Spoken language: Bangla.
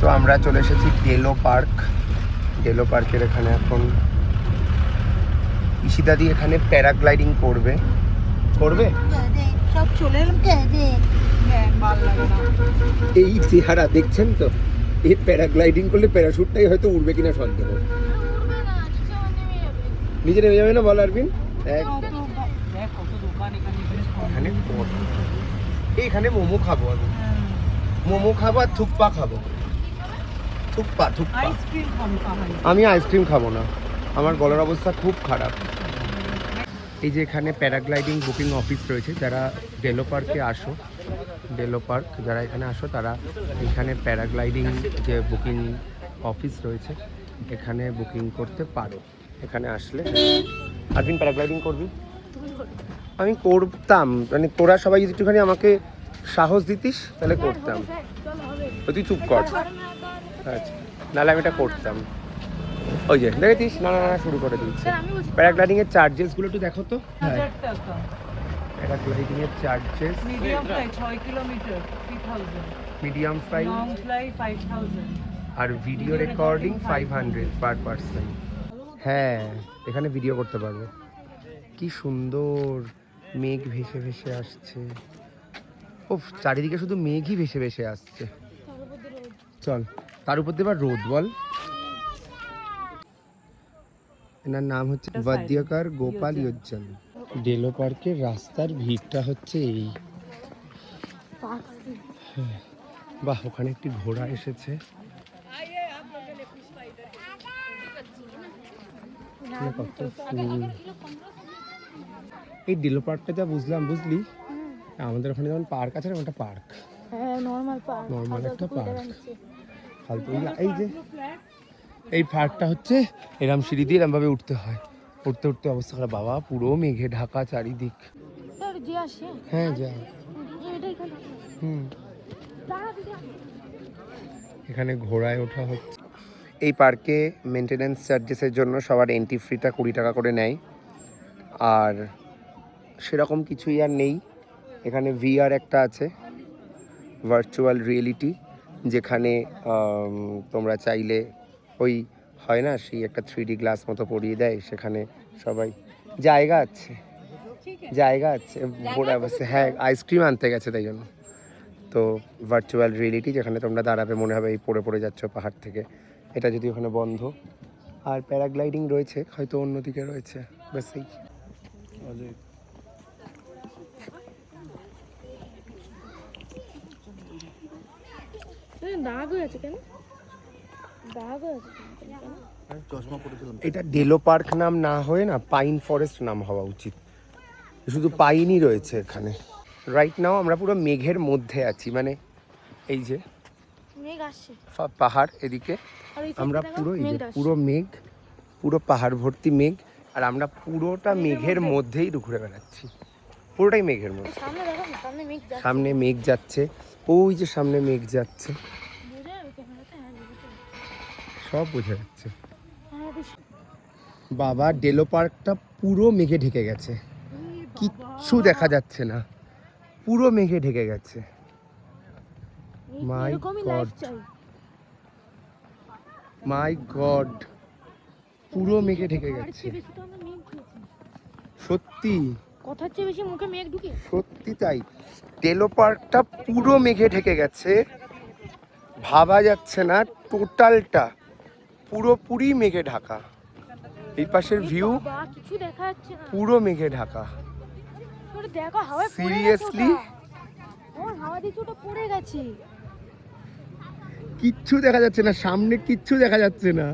তো আমরা চলে এসেছি ডেলো পার্ক। ডেলো পার্কের এখানে এখন ইশিদাদি এখানে প্যারাগ্লাইডিং করবে। সব চলে এলাম এই চেহারা দেখছেন তো, এই প্যারাগ্লাইডিং করলে প্যারাশুটটাই হয়তো উড়বে কিনা সন্দেহ। নিজে নেমে যাবে না বল আরবিন? এইখানে মোমো খাবো আমি, মোমো খাবো আর থুকপা খাবো। থুকপা আমি আইসক্রিম খাবো না, আমার গলার অবস্থা খুব খারাপ। এই যে এখানে প্যারাগ্লাইডিং বুকিং অফিস রয়েছে, যারা ডেলো পার্কে আসো, ডেলো পার্ক যারা এখানে আসো তারা এখানে প্যারাগ্লাইডিং যে বুকিং অফিস রয়েছে এখানে বুকিং করতে পারো। এখানে আসলে আরবিন প্যারাগ্লাইডিং করবি? আমি করতাম, মানে তোরা সবাই যদি একটুখানি আমাকে সাহস দিতিস তাহলে করতাম। তুই চুপ কর। আচ্ছা, নাহলে আমি এটা করতাম। ওই যে দেখেছিস, না না না শুরু করে দিচ্ছে। প্যারাগ্লাইডিং এর চার্জেসগুলো একটু দেখো তো। হ্যাঁ, প্যারাগ্লাইডিং এর charges medium fly 6 kilometre 3000, medium fly long fly 5000 আর ভিডিও রেকর্ডিং 500 পার পারসন। হ্যাঁ, এখানে ভিডিও করতে পারবো। কি সুন্দর মেঘ ভেসে ভেসে আসছে। ও চারিদিকে শুধু মেঘই ভেসে ভেসে আসছে। চল, তার উপর দিয়ে রোদ বল। এনার নাম হচ্ছে বাদ্যকার গোপাল ইয়োজ্জন। ডেলো পার্কের রাস্তার ভিড়টা হচ্ছে এই। বাহ, ওখানে একটি ঘোড়া এসেছে। কত ফুল। এই ডেলো পার্কটা যা বুঝলাম, বুঝলি আমাদের ওখানে যেমন পার্ক আছে না, ওটা পার্ক, নর্মাল একটা পার্ক। ফালতু এই যে এই পার্কটা হচ্ছে এরম সিঁড়ি দিয়ে এরম ভাবে উঠতে হয়, উঠতে উঠতে অবস্থা খারাপ। বাবা পুরো মেঘে ঢাকা চারিদিক। হ্যাঁ যা। এখানে ঘোড়ায় ওঠা হচ্ছে। এই পার্কে মেনটেন্যান্স চার্জেসের জন্য সবার এন্ট্রি ফিটা 20 টাকা করে নেয়। আর সেরকম কিছুই আর নেই। এখানে ভিআর একটা আছে, ভার্চুয়াল রিয়েলিটি, যেখানে তোমরা চাইলে ওই হয় না সেই একটা 3D গ্লাস মতো পরিয়ে দেয়, সেখানে সবাই জায়গা আছে, জায়গা আছে ঘোরা বসে। হ্যাঁ, আইসক্রিম আনতে গেছে তাই জন্য। তো ভার্চুয়াল রিয়েলিটি যেখানে তোমরা দাঁড়াবে, মনে হবে এই পড়ে পড়ে যাচ্ছ পাহাড় থেকে। এটা যদি ওখানে বন্ধ। আর প্যারাগ্লাইডিং রয়েছে, হয়তো অন্যদিকে রয়েছে, ব্যাস এই। এটা ডেলো পার্ক নাম না হয়ে না পাইন ফরেস্ট নাম হওয়া উচিত। শুধু পাইনই রয়েছে এখানে। রাইট নাও আমরা পুরো মেঘের মধ্যে আছি, মানে এই যে পাহাড় এদিকে, আমরা পুরো এই যে পুরো মেঘ, পুরো পাহাড় ভর্তি মেঘ, আর আমরা পুরোটা মেঘের মধ্যেই ঘুরে বেড়াচ্ছি, পুরোটাই মেঘের মধ্যে। সামনে মেঘ যাচ্ছে, ওই যে সামনে মেঘ যাচ্ছে, সব বোঝা যাচ্ছে। বাবা ডেলো পার্কটা পুরো মেঘে ঢেকে গেছে, কিচ্ছু দেখা যাচ্ছে না, পুরো মেঘে ঢেকে গেছে। মাই গড, মাই গড, পুরো মেঘে ঢেকে গেছে। সত্যি কথার চেয়ে বেশি মুখে মেঘ ঢুকে, সত্যি তাই। ডেলো পার্কটা পুরো মেঘে ঢেকে গেছে, ভাবা যাচ্ছে না, টোটালটা পুরোপুরি মেঘে ঢাকা। এই পাশের ভিউ কিছু দেখা যাচ্ছে না, পুরো মেঘে ঢাকা। দেখো হাওয়ায় সিরিয়াসলি হাওয়া দিচ্ছে, ওটা পড়ে গেছে। কিচ্ছু দেখা যাচ্ছে না, সামনে কিচ্ছু দেখা যাচ্ছে না।